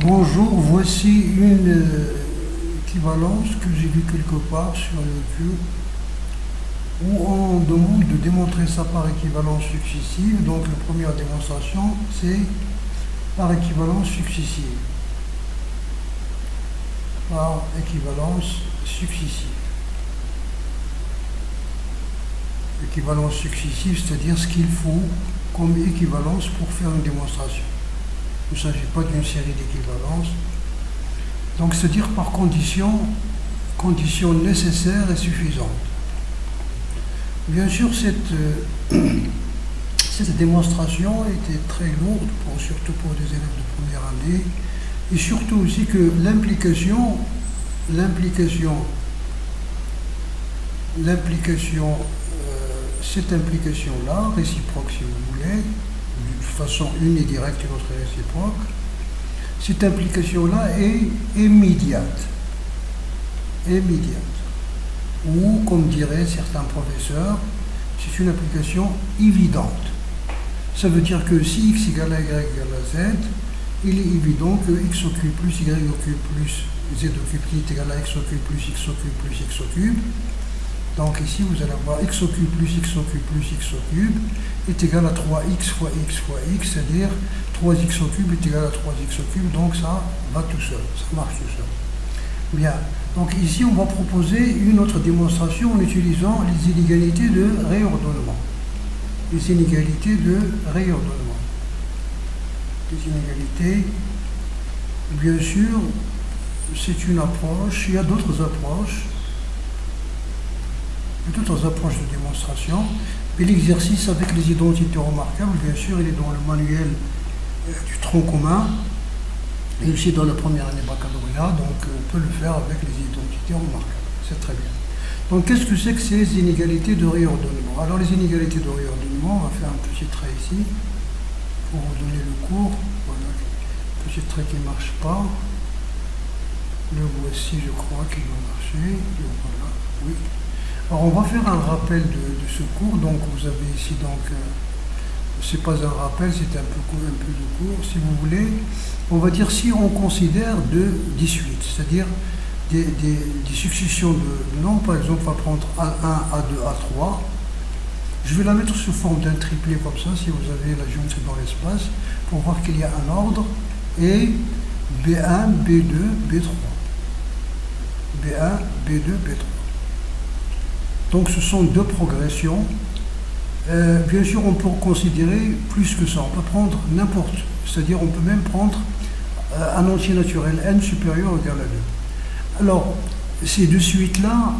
Bonjour, voici une équivalence que j'ai vue quelque part sur YouTube où on demande de démontrer ça par équivalence successive. Donc la première démonstration, c'est par équivalence successive. Par équivalence successive. Équivalence successive, c'est-à-dire ce qu'il faut comme équivalence pour faire une démonstration. Il ne s'agit pas d'une série d'équivalences. Donc, c'est-à-dire par condition nécessaire et suffisante. Bien sûr, cette démonstration était très lourde, surtout pour des élèves de première année, et surtout aussi que cette implication-là, réciproque si vous voulez, de façon unidirecte et l'autre réciproque, cette implication-là est immédiate. Ou, comme diraient certains professeurs, c'est une application évidente. Ça veut dire que si x égale à y égale à z, il est évident que x au cube plus y au cube plus z au cube qui est égal à x au cube plus x au cube plus x au cube. Donc ici, vous allez avoir x au cube plus x au cube plus x au cube est égal à 3x fois x fois x, c'est-à-dire 3x au cube est égal à 3x au cube, donc ça va tout seul, ça marche tout seul. Bien, donc ici, on va proposer une autre démonstration en utilisant les inégalités de réordonnement. Les inégalités de réordonnement. Les inégalités, bien sûr, c'est une approche, il y a d'autres approches. D'autres approches de démonstration, mais l'exercice avec les identités remarquables, bien sûr, il est dans le manuel du tronc commun, et aussi dans la première année baccalauréat, donc on peut le faire avec les identités remarquables, c'est très bien. Donc qu'est-ce que c'est que ces inégalités de réordonnement? Alors les inégalités de réordonnement, on va faire un petit trait ici, pour vous donner le cours, voilà, petit trait qui ne marche pas, le voici, je crois qu'il va marcher, et voilà, oui. Alors on va faire un rappel de ce cours, donc vous avez ici, donc c'est pas un rappel, c'est un peu de cours, si vous voulez. On va dire si on considère des suites, c'est-à-dire des successions de nombres, par exemple on va prendre A1, A2, A3. Je vais la mettre sous forme d'un triplet comme ça, si vous avez la géométrie dans l'espace, pour voir qu'il y a un ordre, et B1, B2, B3. B1, B2, B3. Donc ce sont deux progressions. Bien sûr, on peut considérer plus que ça. On peut prendre n'importe. C'est-à-dire on peut même prendre un entier naturel n supérieur ou égal à 2. Alors, ces deux suites-là,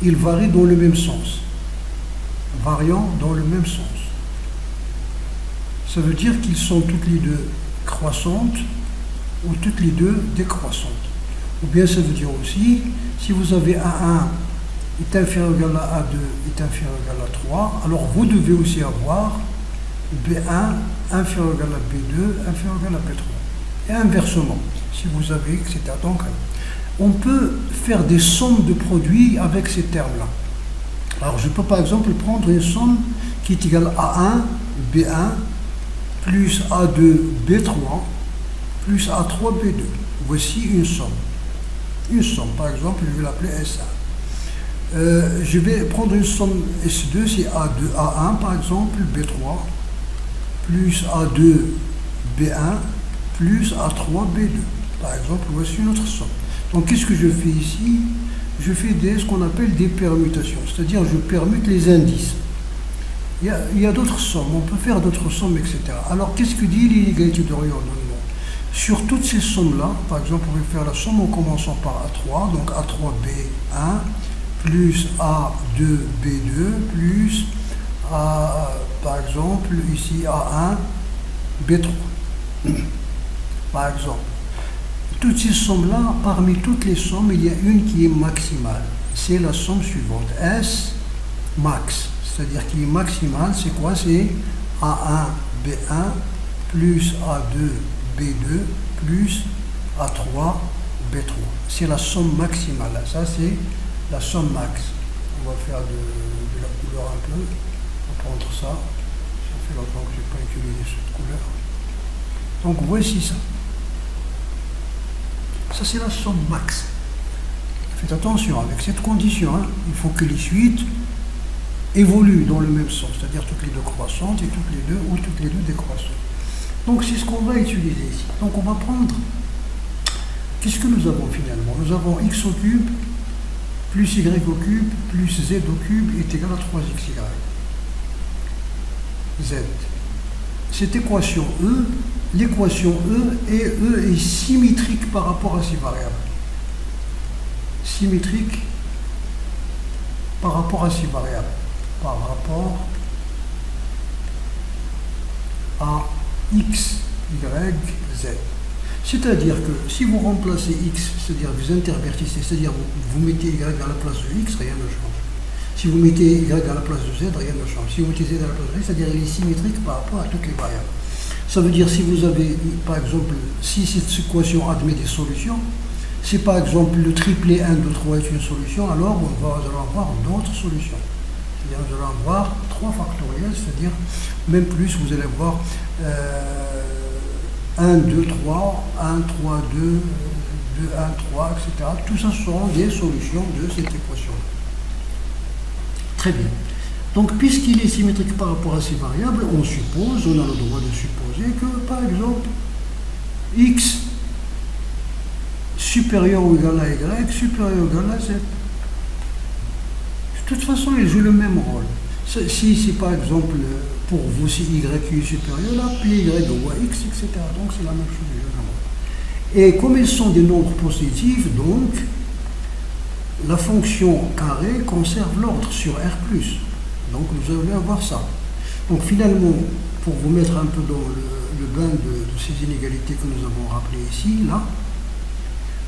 ils varient dans le même sens. Variant dans le même sens. Ça veut dire qu'ils sont toutes les deux croissantes ou toutes les deux décroissantes. Ou bien ça veut dire aussi, si vous avez A1 est inférieur ou égal à A2 est inférieur ou égal à 3, alors vous devez aussi avoir B1 inférieur ou égal à B2 inférieur ou égal à B3. Et inversement, si vous avez, etc. Donc, on peut faire des sommes de produits avec ces termes-là. Alors, je peux par exemple prendre une somme qui est égale à A1 B1 plus A2 B3 plus A3 B2. Voici une somme. Une somme, par exemple, je vais l'appeler S1. Je vais prendre une somme S2, c'est A2, A1 par exemple, B3, plus A2, B1, plus A3, B2. Par exemple, voici une autre somme. Donc, qu'est-ce que je fais ici? Je fais ce qu'on appelle des permutations, c'est-à-dire je permute les indices. Il y a d'autres sommes, on peut faire d'autres sommes, etc. Alors, qu'est-ce que dit l'inégalité de réordonnement? Sur toutes ces sommes-là, par exemple, on va faire la somme en commençant par A3, donc A3, B1, plus A2, B2, plus par exemple, ici A1, B3. Par exemple. Toutes ces sommes-là, parmi toutes les sommes, il y a une qui est maximale. C'est la somme suivante. S max. C'est-à-dire qui est maximale, c'est quoi? C'est A1, B1, plus A2, B2, plus A3, B3. C'est la somme maximale. Ça, c'est la somme max. On va faire de la couleur un peu. On va prendre ça. Ça fait longtemps que je n'ai pas utilisé cette couleur. Donc voici ça. Ça, c'est la somme max. Faites attention avec cette condition. Hein. Il faut que les suites évoluent dans le même sens, c'est-à-dire toutes les deux croissantes et toutes les deux décroissantes. Donc, c'est ce qu'on va utiliser ici. Donc, on va prendre... Qu'est-ce que nous avons finalement? Nous avons x au cube plus y au cube plus z au cube est égal à 3xy. Z. Cette équation E, l'équation E est symétrique par rapport à ces variables. Symétrique par rapport à ces variables. Par rapport à x, y, z. C'est-à-dire que si vous remplacez x, c'est-à-dire vous intervertissez, c'est-à-dire vous mettez y à la place de x, rien ne change. Si vous mettez y à la place de z, rien ne change. Si vous mettez z à la place de y, c'est-à-dire il est symétrique par rapport à toutes les variables. Ça veut dire si vous avez, par exemple, si cette équation admet des solutions, si par exemple le triplé 1, 2, 3 est une solution, alors vous allez avoir d'autres solutions. C'est-à-dire vous allez avoir 3 factoriels, c'est-à-dire même plus, vous allez avoir 1, 2, 3, 1, 3, 2, 2, 1, 3, etc. Tout ça seront des solutions de cette équation. Très bien. Donc, puisqu'il est symétrique par rapport à ces variables, on a le droit de supposer que, par exemple, x supérieur ou égal à y, supérieur ou égal à z. De toute façon, il joue le même rôle. Si c'est par exemple, pour vous, si y est supérieur, là, puis y doit x, etc. Donc, c'est la même chose. Et comme ils sont des nombres positifs, donc, la fonction carré conserve l'ordre sur R+. Donc, vous allez avoir ça. Donc, finalement, pour vous mettre un peu dans le bain de ces inégalités que nous avons rappelées ici, là,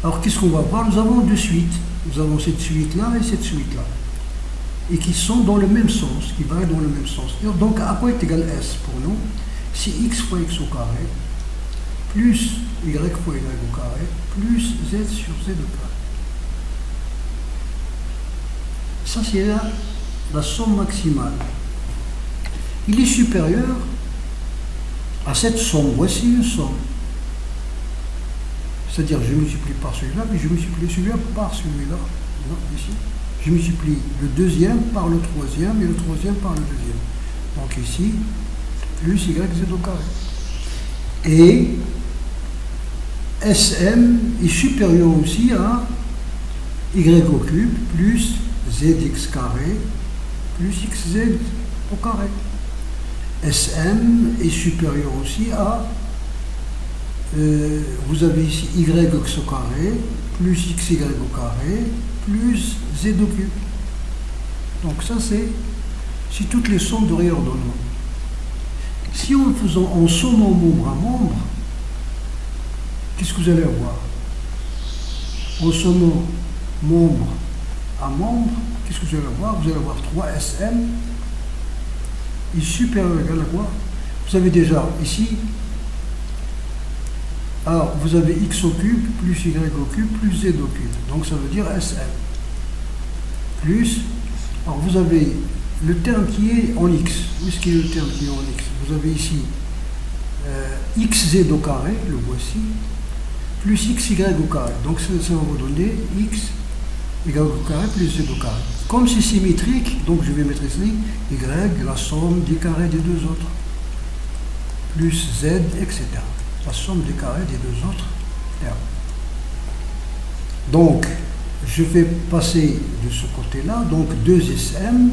alors, qu'est-ce qu'on va voir? Nous avons deux suites. Nous avons cette suite-là et cette suite-là. Et qui sont dans le même sens, qui varient dans le même sens. Donc, à quoi est égal S pour nous? C'est x fois x au carré, plus y fois y au carré, plus z sur z au carré. Ça, c'est la somme maximale. Il est supérieur à cette somme. Voici une somme. C'est-à-dire, je multiplie par celui-là, puis je multiplie celui-là par celui-là. Ici. Je multiplie le deuxième par le troisième et le troisième par le deuxième. Donc ici, plus y z au carré. Et Sm est supérieur aussi à y au cube plus zx carré plus xz au carré. Sm est supérieur aussi à, vous avez ici yx au carré plus xy au carré plus z au cube. Donc ça c'est toutes les sommes de réordonnement. Si en sommant membre à membre, qu'est-ce que vous allez avoir? En sommant membre à membre, qu'est-ce que vous allez avoir? Vous allez avoir 3Sm est supérieur ou égal à quoi? Vous avez déjà ici, alors vous avez x au cube plus y au cube plus z au cube. Donc ça veut dire Sm. Plus, alors vous avez le terme qui est en x. Où est-ce qu'il est le terme qui est en x? Vous avez ici xz au carré, le voici, plus xy au carré. Donc ça va vous donner x y au carré plus z au carré. Comme c'est symétrique, donc je vais mettre ici y, la somme des carrés des deux autres, plus z, etc. La somme des carrés des deux autres termes. Donc, je vais passer de ce côté-là, donc 2Sm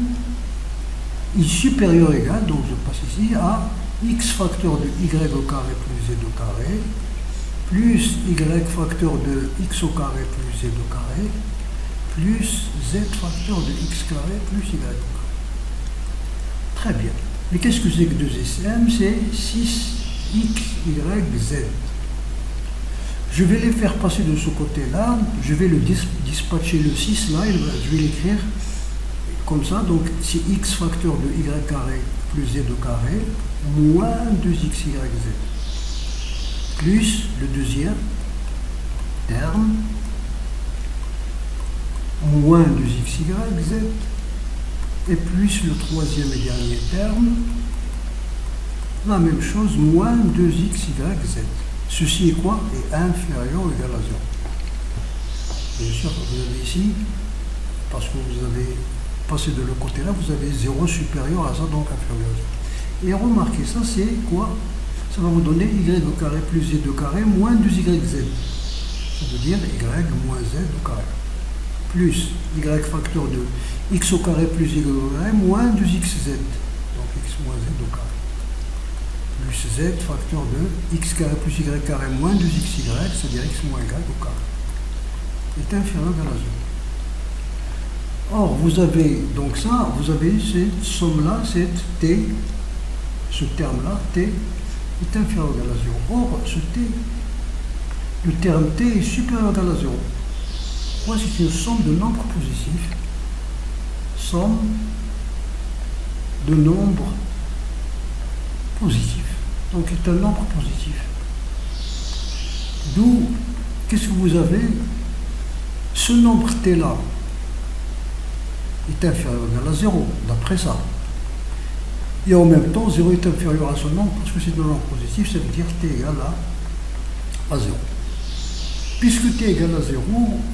est supérieur ou égal, donc je passe ici, à x facteur de y au carré plus z au carré, plus y facteur de x au carré plus z au carré, plus z facteur de x carré plus y au carré. Très bien. Mais qu'est-ce que c'est que 2Sm? C'est 6x, y, z. Je vais les faire passer de ce côté-là, je vais le dispatcher le 6 là, je vais l'écrire comme ça, donc c'est x facteur de y carré plus z au carré, moins 2xyz, plus le deuxième terme, moins 2xyz, et plus le troisième et dernier terme, la même chose, moins 2xyz. Ceci est quoi? Est inférieur ou égal à 0. bien sûr, vous avez ici, parce que vous avez passé de l'autre côté là, vous avez 0 supérieur à ça, donc inférieur à 0. Et remarquez, ça c'est quoi? Ça va vous donner y au carré plus z au carré moins 2yz. Ça veut dire y moins z au carré. Plus y facteur de x au carré plus y au carré moins 2xz. Donc x moins z au carré. Plus z facteur de x carré plus y carré moins 2xy, c'est-à-dire x moins y au carré. Est inférieur à la 0. Or, vous avez donc ça, vous avez cette somme-là, cette t, ce terme-là, t, est inférieur à la 0. Or, ce t, le terme t est supérieur à la 0. Pourquoi? C'est une somme de nombres positifs. Somme de nombres positifs. Donc, c'est un nombre positif. D'où, qu'est-ce que vous avez? Ce nombre t-là est inférieur à la 0, d'après ça. Et en même temps, 0 est inférieur à ce nombre parce que c'est un nombre positif, ça veut dire t égale à 0. Puisque t égale à 0,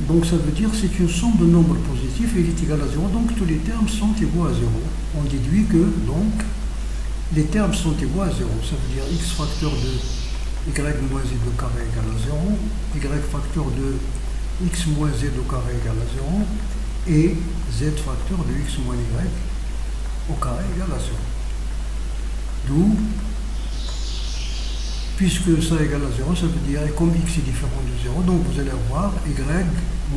donc ça veut dire que c'est une somme de nombres positifs et il est égal à 0, donc tous les termes sont égaux à 0. On déduit que, donc, les termes sont égaux à 0. Ça veut dire x facteur de y moins z au carré égale à 0, y facteur de x moins z au carré égale à 0, et z facteur de x moins y au carré égale à 0. D'où, puisque ça égale à 0, ça veut dire, et comme x est différent de 0, donc vous allez avoir y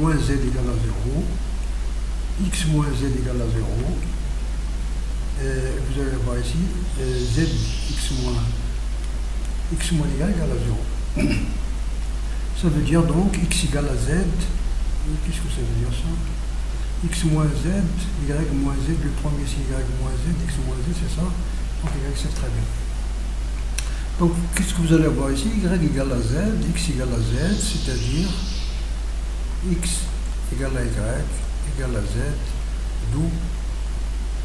moins z égale à 0, x moins z égale à 0, et vous allez avoir ici z x moins y égale à 0. Ça veut dire donc x égale à z, qu'est-ce que ça veut dire ça? X moins z, y moins z, le premier c'est y moins z, x moins z, c'est ça? Donc y c'est très bien. Donc qu'est-ce que vous allez avoir ici? Y égale à z, x égale à z, c'est-à-dire x égale à y égale à z, d'où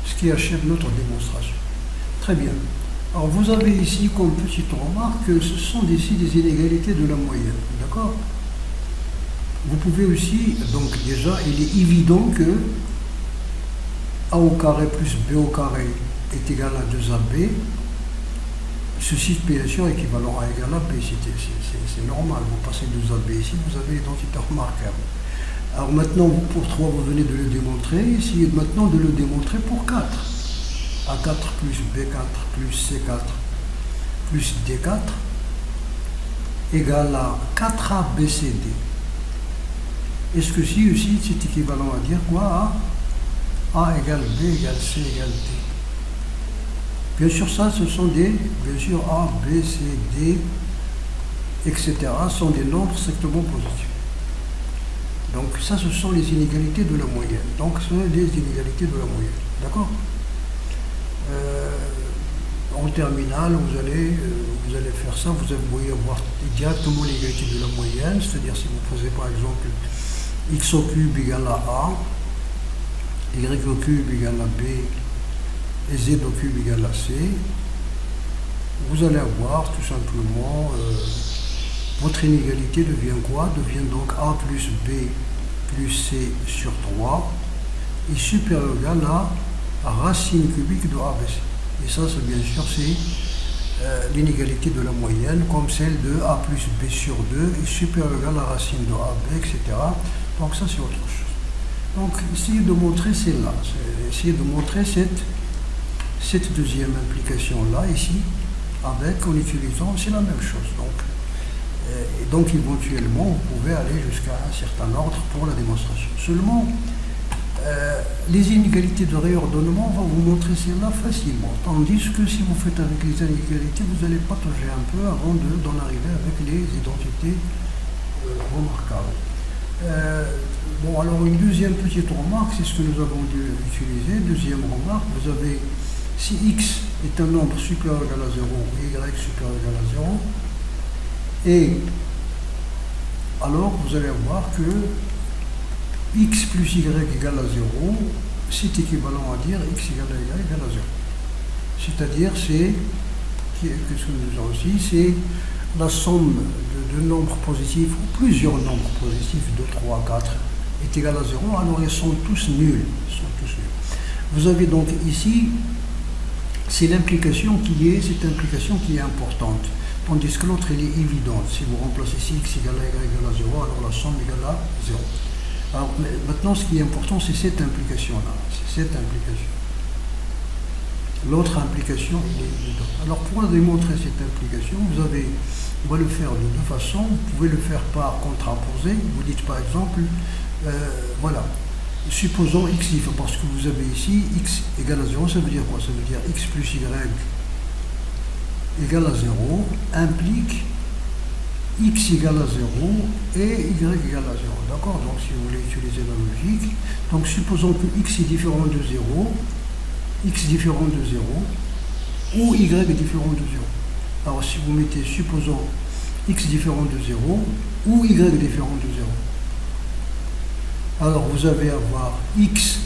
ce qui achève notre démonstration. Très bien. Alors vous avez ici comme petite remarque que ce sont ici des inégalités de la moyenne, d'accord? Vous pouvez aussi, donc déjà, il est évident que a au carré plus b au carré est égal à 2ab. Ceci bien sûr équivalent à égal à b, c'est normal. Vous passez 2ab ici, vous avez l'identité remarquable. Alors maintenant, pour 3, vous venez de le démontrer. Essayez maintenant de le démontrer pour 4. A4 plus B4 plus C4 plus D4 égale à 4ABCD. Est-ce que si aussi c'est équivalent à dire quoi? A égale B égale C égale D. Bien sûr, ça, ce sont des, bien sûr, A, B, C, D, etc. sont des nombres strictement positifs. Donc ça, ce sont les inégalités de la moyenne. Donc ce sont les inégalités de la moyenne. D'accord? En terminale, vous allez faire ça, vous allez avoir directement l'égalité de la moyenne, c'est-à-dire si vous posez par exemple x au cube égale à a, y au cube égale à b, et z au cube égale à c, vous allez avoir tout simplement, votre inégalité devient quoi? Devient donc a plus b plus c sur 3 est supérieur ou égal à racine cubique de a, b, c. Et ça, bien sûr, c'est l'inégalité de la moyenne, comme celle de a plus b sur 2 est supérieure ou égale à racine de a, b, etc. Donc ça, c'est autre chose. Donc, essayez de montrer celle-là. Essayez de montrer cette deuxième implication-là, ici, en utilisant, c'est la même chose. Donc, éventuellement, vous pouvez aller jusqu'à un certain ordre pour la démonstration. Seulement, les inégalités de réordonnement vont vous montrer cela facilement, tandis que si vous faites avec les inégalités, vous allez patauger un peu avant d'en arriver avec les identités remarquables. Bon, alors une deuxième petite remarque, c'est ce que nous avons dû utiliser. Deuxième remarque, vous avez, si x est un nombre supérieur ou égal à 0, et y supérieur ou égal à 0, et alors vous allez voir que x plus y égale à 0, c'est équivalent à dire x égale à y égale à 0. C'est-à-dire, qu'est-ce que nous avons aussi, c'est la somme de nombres positifs, ou plusieurs nombres positifs, 2, 3, 4, est égal à 0, alors ils sont tous nuls. Vous avez donc ici, c'est l'implication cette implication qui est importante, tandis que l'autre elle est évidente. Si vous remplacez ici x égale à y égale à 0, alors la somme égale à 0. Alors maintenant, ce qui est important, c'est cette implication-là. C'est cette implication. L'autre implication est évidente. Alors pour démontrer cette implication, on va le faire de deux façons. Vous pouvez le faire par contraposé. Vous dites par exemple, voilà, supposons x différent, parce que vous avez ici x égale à 0, ça veut dire quoi? Ça veut dire x plus y égale à 0 implique x égale à 0 et y égale à 0. D'accord? Donc si vous voulez utiliser la logique, donc supposons que x est différent de 0, x différent de 0 ou y est différent de 0. Alors si vous mettez, supposons x différent de 0 ou y différent de 0. Alors vous allez avoir x,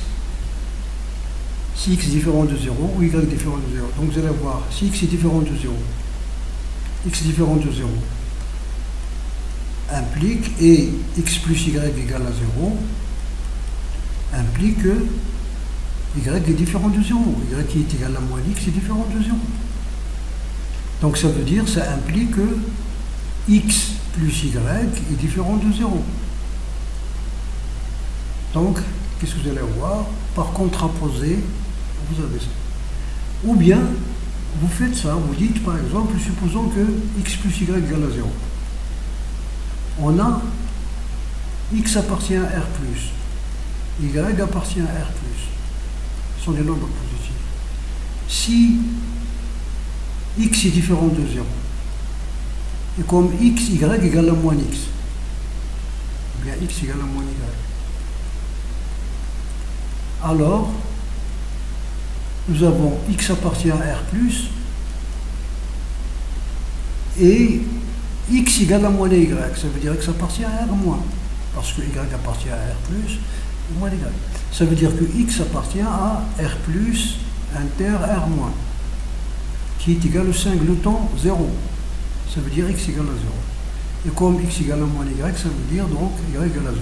si x est différent de 0 ou y différent de 0. Donc vous allez avoir, si x est différent de 0, x différent de 0 implique, et x plus y égale à 0 implique que y est différent de 0. Y qui est égal à moins x est différent de 0. Donc ça veut dire, ça implique que x plus y est différent de 0. Donc, qu'est-ce que vous allez avoir? Par contraposé, vous avez ça. Ou bien, vous faites ça, vous dites par exemple, supposons que x plus y égale à 0. On a x appartient à R+, y appartient à R+. Ce sont des nombres positifs. Si x est différent de 0, et comme x, y égale à moins x, ou bien x égale à moins y, alors nous avons x appartient à R+, et x égale à moins y, ça veut dire x appartient à R-, parce que y appartient à R+, et moins y. Ça veut dire que x appartient à R+, inter R-, qui est égal au singleton 0. Ça veut dire x égale à 0. Et comme x égale à moins y, ça veut dire donc y égale à 0.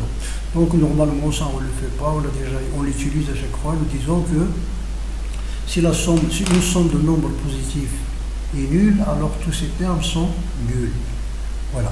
Donc normalement ça on ne le fait pas, on l'utilise à chaque fois, nous disons que si une somme de nombres positifs est nulle, alors tous ces termes sont nuls. Voilà.